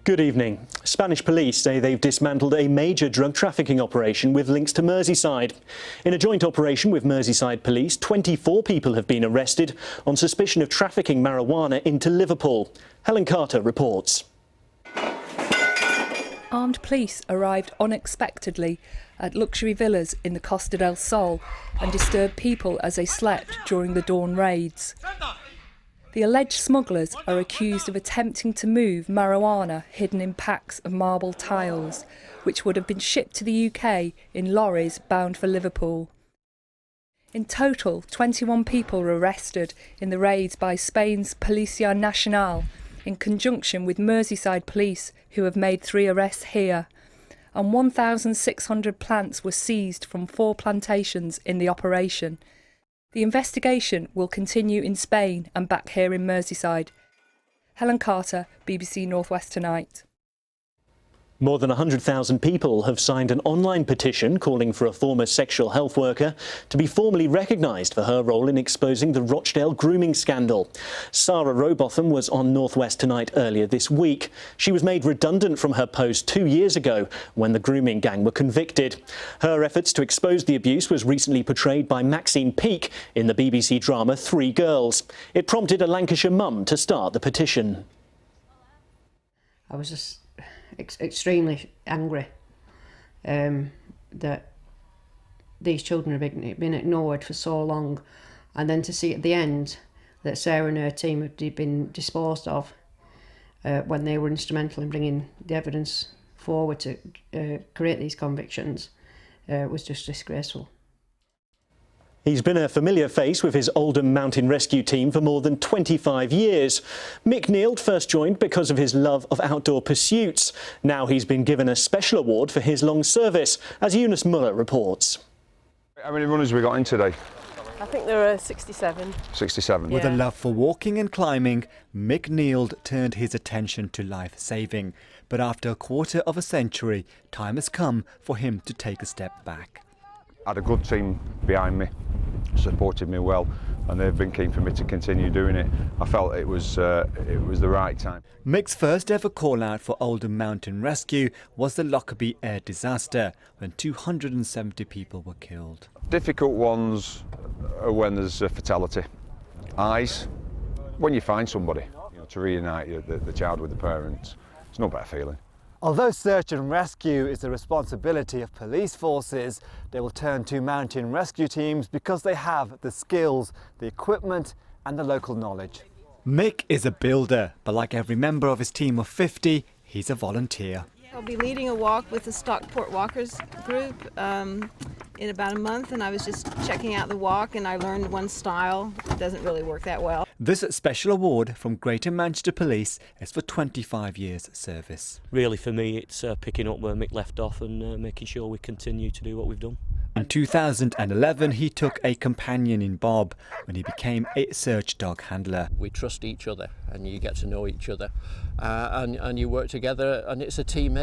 Good evening. Spanish police say they've dismantled a major drug trafficking operation with links to Merseyside. In a joint operation with Merseyside police, 24 people have been arrested on suspicion of trafficking marijuana into Liverpool. Helen Carter reports. Armed police arrived unexpectedly at luxury villas in the Costa del Sol and disturbed people as they slept during the dawn raids. The alleged smugglers are accused of attempting to move marijuana hidden in packs of marble tiles, which would have been shipped to the UK in lorries bound for Liverpool. In total, 21 people were arrested in the raids by Spain's Policía Nacional, in conjunction with Merseyside police, who have made 3 arrests here. And 1,600 plants were seized from 4 plantations in the operation. The investigation will continue in Spain and back here in Merseyside. Helen Carter, BBC North West Tonight. More than 100,000 people have signed an online petition calling for a former sexual health worker to be formally recognised for her role in exposing the Rochdale grooming scandal. Sarah Rowbotham was on North West Tonight earlier this week. She was made redundant from her post 2 years ago when the grooming gang were convicted. Her efforts to expose the abuse was recently portrayed by Maxine Peake in the BBC drama 3 Girls. It prompted a Lancashire mum to start the petition. I was just extremely angry that these children have been ignored for so long, and then to see at the end that Sarah and her team had been disposed of when they were instrumental in bringing the evidence forward to create these convictions was just disgraceful. He's been a familiar face with his Oldham Mountain Rescue team for more than 25 years. Mick Neild first joined because of his love of outdoor pursuits. Now he's been given a special award for his long service, as Eunice Muller reports. How many runners have we got in today? I think there are 67. 67. With a love for walking and climbing, Mick Neild turned his attention to life-saving. But after a quarter of a century, time has come for him to take a step back. I had a good team behind me, supported me well, and they've been keen for me to continue doing it. I felt it was the right time. Mick's first ever call out for Oldham Mountain Rescue was the Lockerbie air disaster, when 270 people were killed. Difficult ones are when there's a fatality. Eyes, when you find somebody, to reunite the child with the parents, it's no better feeling. Although search and rescue is the responsibility of police forces, they will turn to mountain rescue teams because they have the skills, the equipment and the local knowledge. Mick is a builder, but like every member of his team of 50, he's a volunteer. I'll be leading a walk with the Stockport Walkers group in about a month, and I was just checking out the walk and I learned one style. It doesn't really work that well. This special award from Greater Manchester Police is for 25 years service. Really for me it's picking up where Mick left off and making sure we continue to do what we've done. In 2011 he took a companion in Bob when he became a search dog handler. We trust each other and you get to know each other and you work together, and it's a team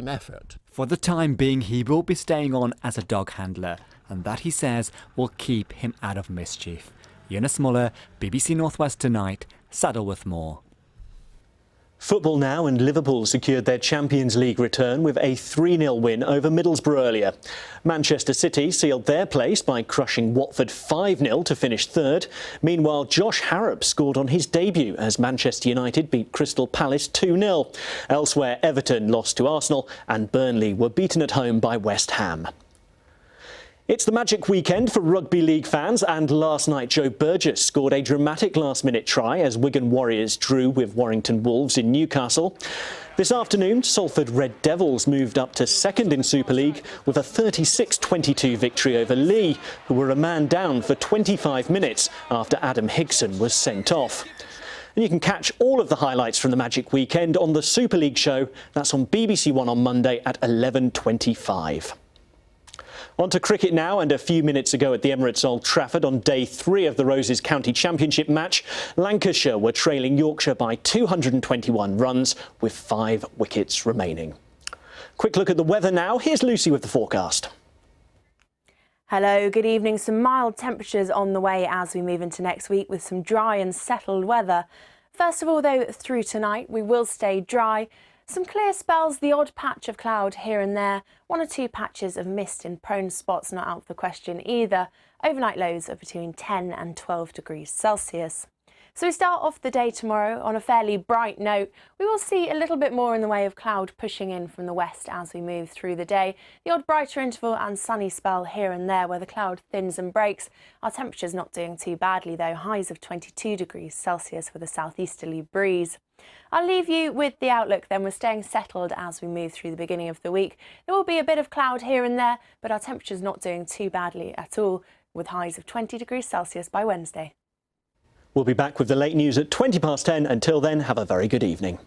effort. For the time being he will be staying on as a dog handler, and that he says will keep him out of mischief. Eunice Muller, BBC North West Tonight, Saddle with more. Football now, and Liverpool secured their Champions League return with a 3-0 win over Middlesbrough earlier. Manchester City sealed their place by crushing Watford 5-0 to finish third. Meanwhile, Josh Harrop scored on his debut as Manchester United beat Crystal Palace 2-0. Elsewhere, Everton lost to Arsenal and Burnley were beaten at home by West Ham. It's the magic weekend for rugby league fans, and last night Joe Burgess scored a dramatic last-minute try as Wigan Warriors drew with Warrington Wolves in Newcastle. This afternoon, Salford Red Devils moved up to second in Super League with a 36-22 victory over Leigh, who were a man down for 25 minutes after Adam Higson was sent off. And you can catch all of the highlights from the magic weekend on the Super League show. That's on BBC One on Monday at 11:25. On to cricket now, and a few minutes ago at the Emirates Old Trafford on day 3 of the Roses County Championship match, Lancashire were trailing Yorkshire by 221 runs with 5 wickets remaining. Quick look at the weather now. Here's Lucy with the forecast. Hello, good evening. Some mild temperatures on the way as we move into next week with some dry and settled weather. First of all, though, through tonight we will stay dry Some clear spells, the odd patch of cloud here and there, 1 or 2 patches of mist in prone spots not out of the question either. Overnight lows of between 10 and 12 degrees Celsius. So we start off the day tomorrow on a fairly bright note. We will see a little bit more in the way of cloud pushing in from the west as we move through the day. The odd brighter interval and sunny spell here and there where the cloud thins and breaks. Our temperatures not doing too badly though, highs of 22 degrees Celsius with a southeasterly breeze. I'll leave you with the outlook then. We're staying settled as we move through the beginning of the week. There will be a bit of cloud here and there, but our temperatures not doing too badly at all, with highs of 20 degrees Celsius by Wednesday. We'll be back with the late news at 10:20. Until then, have a very good evening.